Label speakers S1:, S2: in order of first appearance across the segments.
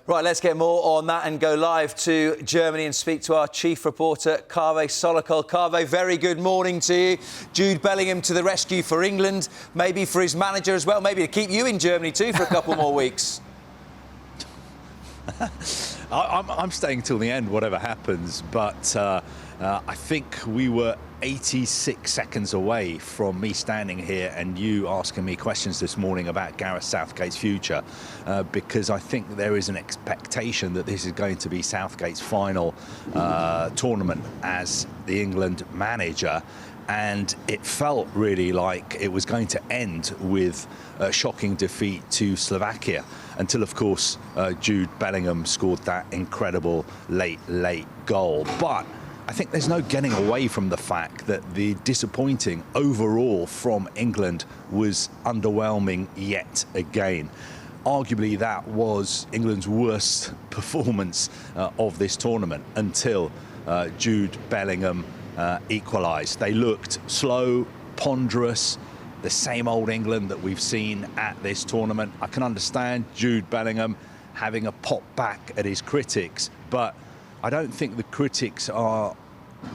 S1: Right, let's get more on that and go live to Germany and speak to our chief reporter, Kaveh Solhekol. Kaveh, very good morning to you. Jude Bellingham to the rescue for England, maybe for his manager as well, maybe to keep you in Germany too for a couple more weeks.
S2: I'm staying till the end, whatever happens, but I think we were 86 seconds away from me standing here and you asking me questions this morning about Gareth Southgate's future, because I think there is an expectation that this is going to be Southgate's final tournament as the England manager. And it felt really like it was going to end with a shocking defeat to Slovakia until, of course, Jude Bellingham scored that incredible late goal. But I think there's no getting away from the fact that the disappointing overall from England was underwhelming yet again. Arguably, that was England's worst performance of this tournament until Jude Bellingham equalised. They looked slow, ponderous, the same old England that we've seen at this tournament. I can understand Jude Bellingham having a pop back at his critics, but I don't think the critics are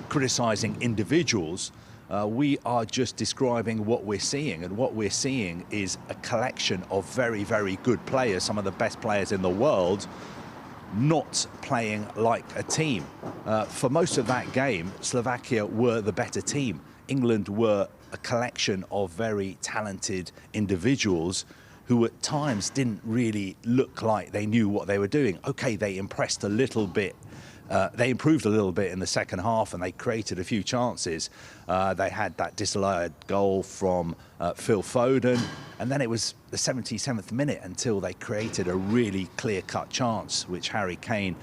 S2: criticising individuals. We are just describing what we're seeing, and what we're seeing is a collection of very, very good players, some of the best players in the world, not playing like a team. For most of that game, Slovakia were the better team. England were a collection of very talented individuals who at times didn't really look like they knew what they were doing. Okay, they impressed a little bit. They improved a little bit in the second half and they created a few chances. They had that disallowed goal from Phil Foden, and then it was the 77th minute until they created a really clear-cut chance, which Harry Kane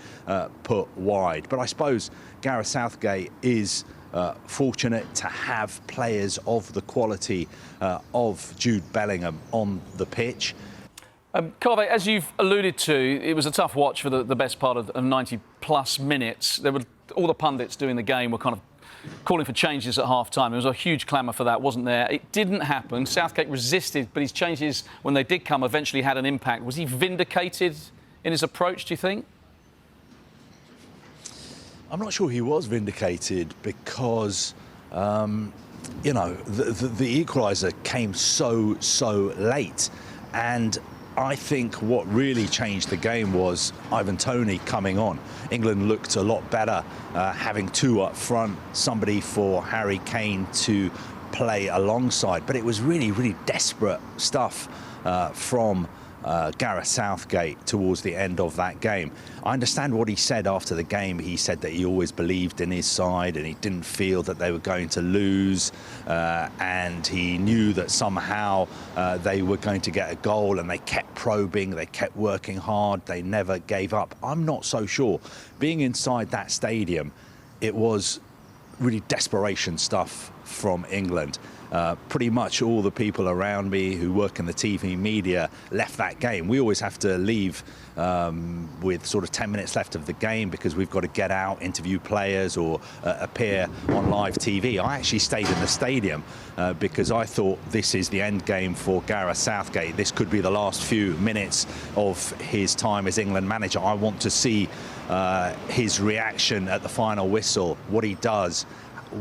S2: put wide. But I suppose Gareth Southgate is fortunate to have players of the quality of Jude Bellingham on the pitch.
S3: Kaveh, as you've alluded to, it was a tough watch for the best part of 90-plus minutes. There were all the pundits doing the game were kind of calling for changes at half-time. There was a huge clamour for that, wasn't there? It didn't happen. Southgate resisted, but his changes, when they did come, eventually had an impact. Was he vindicated in his approach, do you think?
S2: I'm not sure he was vindicated because, you know, the equaliser came so late. And I think what really changed the game was Ivan Toney coming on. England looked a lot better, having two up front, somebody for Harry Kane to play alongside. But it was really, really desperate stuff from Gareth Southgate towards the end of that game. I understand what he said after the game. He said that he always believed in his side and he didn't feel that they were going to lose, and he knew that somehow they were going to get a goal, and they kept probing, they kept working hard, they never gave up. I'm not so sure. Being inside that stadium, it was really desperation stuff from England. Pretty much all the people around me who work in the TV media left that game. We always have to leave with sort of 10 minutes left of the game because we've got to get out, interview players or appear on live TV. I actually stayed in the stadium because I thought this is the end game for Gareth Southgate. This could be the last few minutes of his time as England manager. I want to see his reaction at the final whistle, what he does,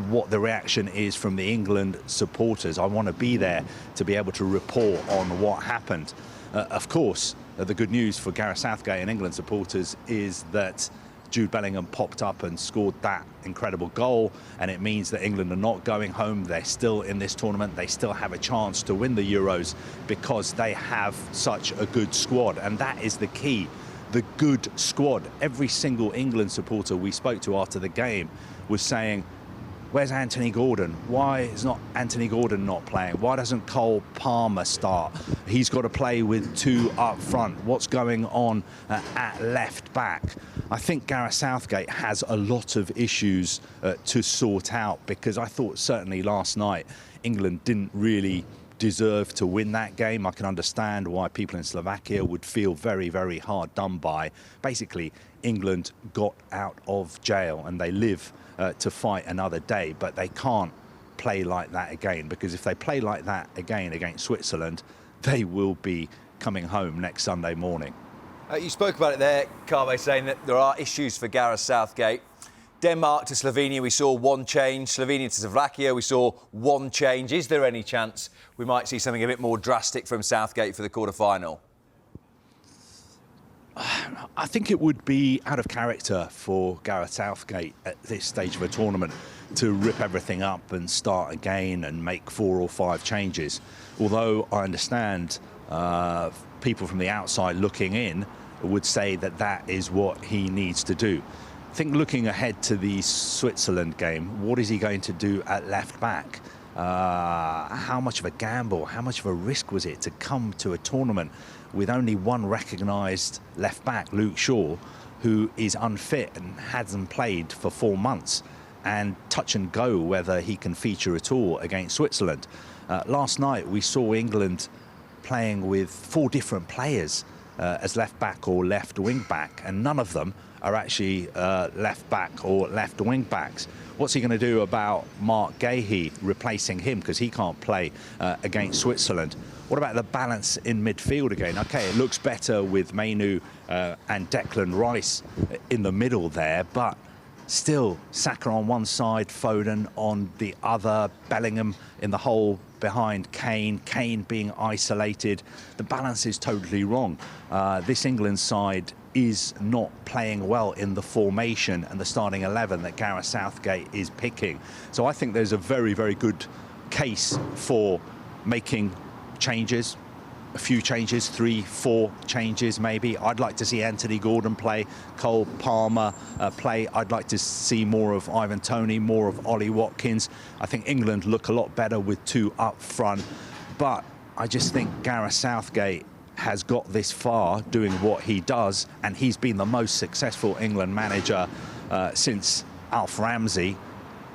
S2: what the reaction is from the England supporters. I want to be there to be able to report on what happened. Of course, the good news for Gareth Southgate and England supporters is that Jude Bellingham popped up and scored that incredible goal, and it means that England are not going home. They're still in this tournament. They still have a chance to win the Euros because they have such a good squad, and that is the key. The good squad. Every single England supporter we spoke to after the game was saying, where's Anthony Gordon? Why is not Anthony Gordon not playing? Why doesn't Cole Palmer start? He's got to play with two up front. What's going on at left back? I think Gareth Southgate has a lot of issues to sort out, because I thought certainly last night England didn't really deserve to win that game. I can understand why people in Slovakia would feel very, very hard done by. Basically, England got out of jail and they live to fight another day, but they can't play like that again, because if they play like that again against Switzerland, they will be coming home next Sunday morning.
S1: You spoke about it there, Kaveh, saying that there are issues for Gareth Southgate. Denmark to Slovenia, we saw one change. Slovenia to Slovakia, we saw one change. Is there any chance we might see something a bit more drastic from Southgate for the quarter-final?
S2: I think it would be out of character for Gareth Southgate at this stage of a tournament to rip everything up and start again and make 4 or 5 changes. Although I understand people from the outside looking in would say that that is what he needs to do. I think looking ahead to the Switzerland game, what is he going to do at left back? How much of a gamble, how much of a risk was it to come to a tournament with only one recognised left back, Luke Shaw, who is unfit and hasn't played for 4 months, and touch and go whether he can feature at all against Switzerland. Last night we saw England playing with 4 different players as left back or left wing back, and none of them are actually left back or left wing backs. What's he going to do about Mark Gahey replacing him because he can't play against Switzerland? What about the balance in midfield again? OK, it looks better with Mainu and Declan Rice in the middle there, but still Saka on one side, Foden on the other, Bellingham in the hole behind Kane, Kane being isolated. The balance is totally wrong. This England side is not playing well in the formation and the starting 11 that Gareth Southgate is picking. So I think there's a very, very good case for making changes, a few changes, 3, 4 changes maybe. I'd like to see Anthony Gordon play, Cole Palmer play. I'd like to see more of Ivan Toney, more of Ollie Watkins. I think England look a lot better with 2 up front. But I just think Gareth Southgate has got this far doing what he does, and he's been the most successful England manager since Alf Ramsey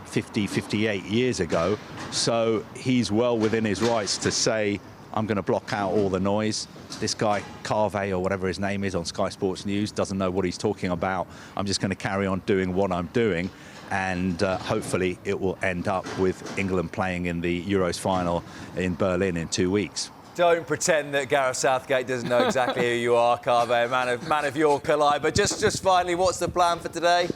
S2: 58 years ago. So he's well within his rights to say, I'm going to block out all the noise. This guy, Kaveh, or whatever his name is on Sky Sports News, doesn't know what he's talking about. I'm just going to carry on doing what I'm doing. And hopefully it will end up with England playing in the Euros final in Berlin in 2 weeks.
S1: Don't pretend that Gareth Southgate doesn't know exactly who you are, Kaveh, man of your collide. But just finally, what's the plan for today?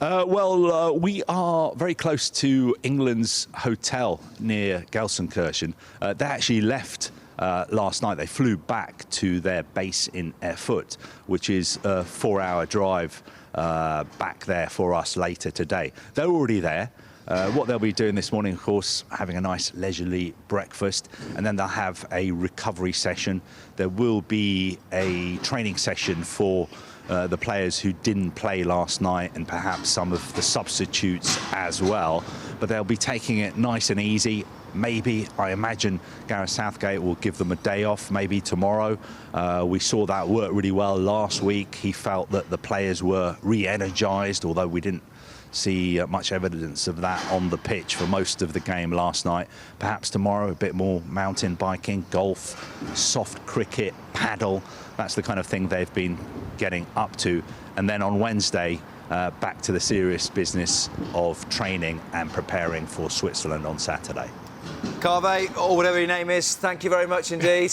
S2: We are very close to England's hotel near Gelsenkirchen. They actually left last night. They flew back to their base in Erfurt, which is a 4-hour drive back there for us later today. They're already there. What they'll be doing this morning, of course, having a nice leisurely breakfast, and then they'll have a recovery session. There will be a training session for the players who didn't play last night, and perhaps some of the substitutes as well. But they'll be taking it nice and easy. Maybe, I imagine, Gareth Southgate will give them a day off, maybe tomorrow. We saw that work really well last week. He felt that the players were re-energised, although we didn't see much evidence of that on the pitch for most of the game last night. Perhaps tomorrow a bit more mountain biking, golf, soft cricket, paddle. That's the kind of thing they've been getting up to. And then on Wednesday, back to the serious business of training and preparing for Switzerland on Saturday.
S1: Kaveh, or whatever your name is, thank you very much indeed.